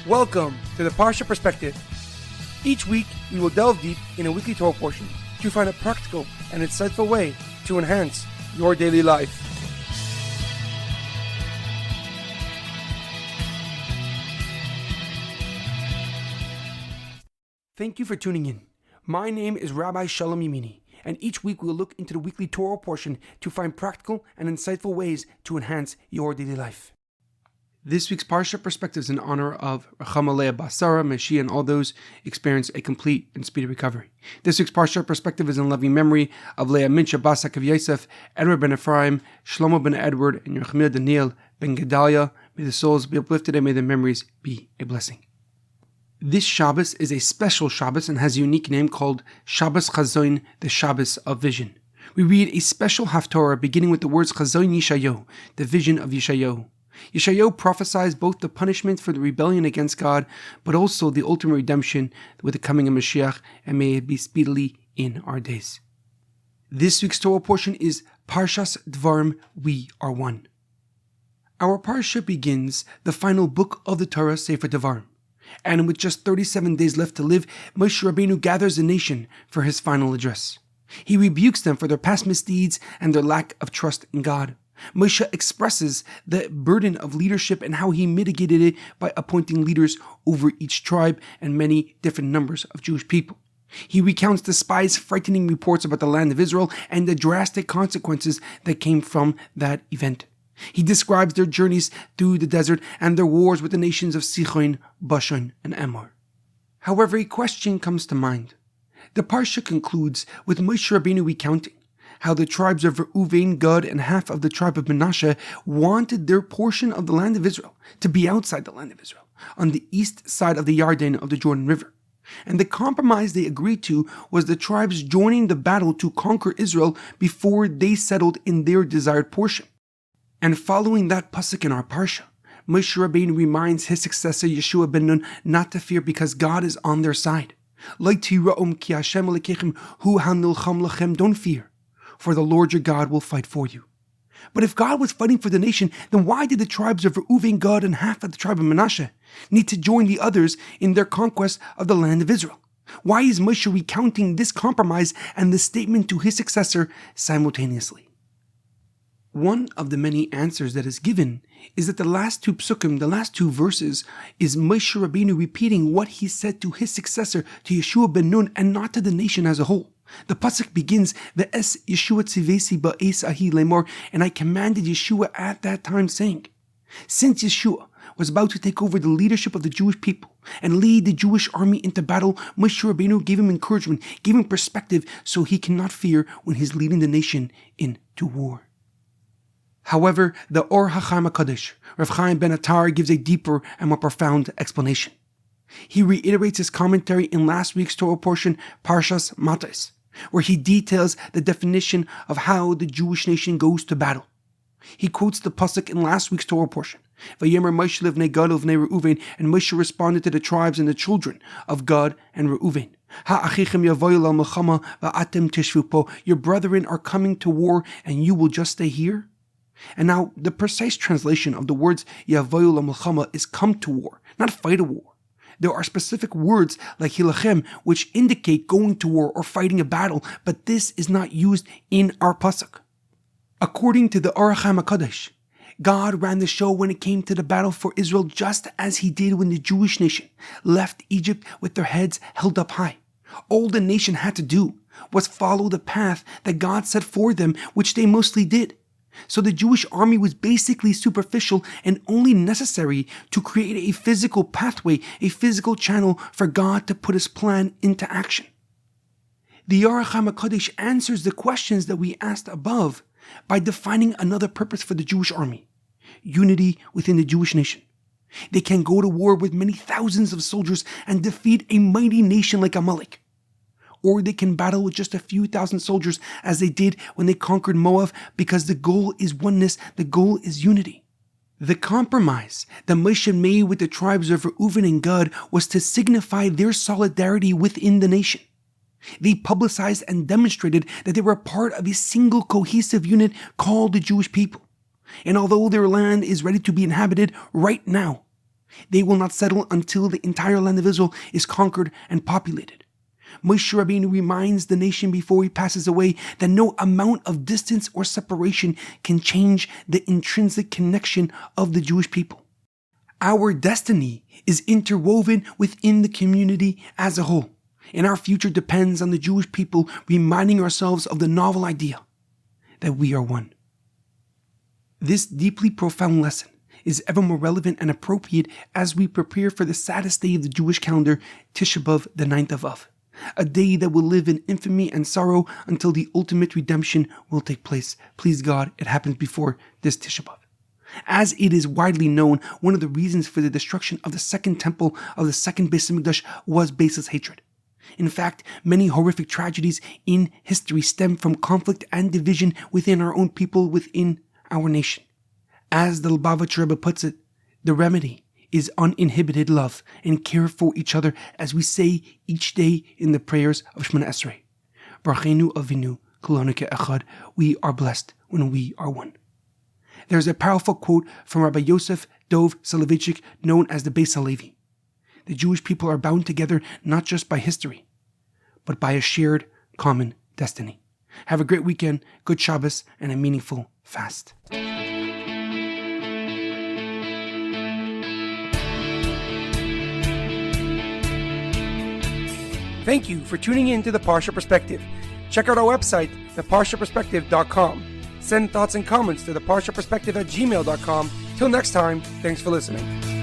Welcome to the Parsha Perspective. Each week, we will delve deep in a weekly Torah portion to find a practical and insightful way to enhance your daily life. Thank you for tuning in. My name is Rabbi Shalom Yemini, and each week we will look into the weekly Torah portion to find practical and insightful ways to enhance your daily life. This week's Parsha Perspective is in honor of Ruchma, Leah, Moshe, and all those experience a complete and speedy recovery. This week's Parsha Perspective is in loving memory of Leah, Mintche, of Yosef, Edward Ben Efraim, Shlomo Ben Edward, and Yirachmiel Daniel Ben Gedalia. May the souls be uplifted and may the memories be a blessing. This Shabbos is a special Shabbos and has a unique name called Shabbos Chazon, the Shabbos of Vision. We read a special Haftorah beginning with the words Chazon Yeshayahu, the vision of Yeshayahu. Yeshayahu prophesies both the punishment for the rebellion against God, but also the ultimate redemption with the coming of Moshiach, and may it be speedily in our days. This week's Torah portion is Parshas Devarim, We Are One. Our Parsha begins the final book of the Torah, Sefer Devarim, and with just 37 days left to live, Moshe Rabbeinu gathers the nation for his final address. He rebukes them for their past misdeeds and their lack of trust in God. Moshe expresses the burden of leadership and how he mitigated it by appointing leaders over each tribe and many different numbers of Jewish people. He recounts the spies' frightening reports about the land of Israel and the drastic consequences that came from that event. He describes their journeys through the desert and their wars with the nations of Sichon, Bashan, and Amor. However, a question comes to mind. The Parsha concludes with Moshe Rabbeinu recounting how the tribes of Reuven, Gad, and half of the tribe of Manasseh wanted their portion of the land of Israel to be outside the land of Israel, on the east side of the Yarden of the Jordan River. And the compromise they agreed to was the tribes joining the battle to conquer Israel before they settled in their desired portion. And following that pasuk in our Parsha, Moshe Rabbeinu reminds his successor Yeshua ben Nun not to fear because God is on their side. Don't fear, for the Lord your God will fight for you. But if God was fighting for the nation, then why did the tribes of Reuven, Gad, and half of the tribe of Manasseh need to join the others in their conquest of the land of Israel? Why is Moshe recounting this compromise and the statement to his successor simultaneously? One of the many answers that is given is that the last two psukim, the last two verses, is Moshe Rabbeinu repeating what he said to his successor, to Yeshua ben Nun, and not to the nation as a whole. The pasuk begins, "Ve'es Yeshua tzivesi ba'es ahi lemor," and I commanded Yeshua at that time, saying, since Yeshua was about to take over the leadership of the Jewish people and lead the Jewish army into battle, Moshe Rabbeinu gave him encouragement, gave him perspective, so he cannot fear when he's leading the nation into war. However, the Or HaChaim HaKadosh, Rav Chaim Ben Attar, gives a deeper and more profound explanation. He reiterates his commentary in last week's Torah portion, Parshas Matos, where he details the definition of how the Jewish nation goes to battle. He quotes the pasuk in last week's Torah portion, Vayemer Moshe livnei Gad livnei Reuven, and Moshe responded to the tribes and the children of Gad and Reuven. Ha'achichem yavoyu l'milchama va'atem tishvu po. Your brethren are coming to war, and you will just stay here. And now, the precise translation of the words Yavoyu l'milchama is come to war, not fight a war. There are specific words like hilachem which indicate going to war or fighting a battle, but this is not used in our pasuk. According to the Or HaChaim HaKadosh, God ran the show when it came to the battle for Israel, just as he did when the Jewish nation left Egypt with their heads held up high. All the nation had to do was follow the path that God set for them, which they mostly did. So the Jewish army was basically superficial and only necessary to create a physical pathway, a physical channel for God to put his plan into action. The Or HaChaim HaKadosh answers the questions that we asked above by defining another purpose for the Jewish army: unity within the Jewish nation. They can go to war with many thousands of soldiers and defeat a mighty nation like Amalek. Or they can battle with just a few thousand soldiers as they did when they conquered Moab, because the goal is oneness, the goal is unity. The compromise that Moshe made with the tribes of Reuven and Gad was to signify their solidarity within the nation. They publicized and demonstrated that they were part of a single cohesive unit called the Jewish people. And although their land is ready to be inhabited right now, They will not settle until the entire land of Israel is conquered and populated. Moshe Rabbeinu reminds the nation before he passes away that no amount of distance or separation can change the intrinsic connection of the Jewish people. Our destiny is interwoven within the community as a whole, and our future depends on the Jewish people reminding ourselves of the novel idea that we are one. This deeply profound lesson is ever more relevant and appropriate as we prepare for the saddest day of the Jewish calendar, Tisha B'Av, the 9th of Av, a day that will live in infamy and sorrow until the ultimate redemption will take place. Please God, it happens before this Tisha B'Av. As it is widely known, one of the reasons for the destruction of the second temple of the second Beis Hamikdash was baseless hatred. In fact, many horrific tragedies in history stem from conflict and division within our own people, within our nation. As the Lubavitcher Rebbe puts it, the remedy is uninhibited love and care for each other, as we say each day in the prayers of Shemona Esrei. Barchenu Avinu Kulanu Ke'echad. We are blessed when we are one. There's a powerful quote from Rabbi Yosef Dov Soloveitchik, known as the Beis Halevi. The Jewish people are bound together not just by history, but by a shared common destiny. Have a great weekend, good Shabbos, and a meaningful fast. Thank you for tuning in to the Parsha Perspective. Check out our website, theparshaperspective.com. Send thoughts and comments to theparshaperspective@gmail.com. Till next time, thanks for listening.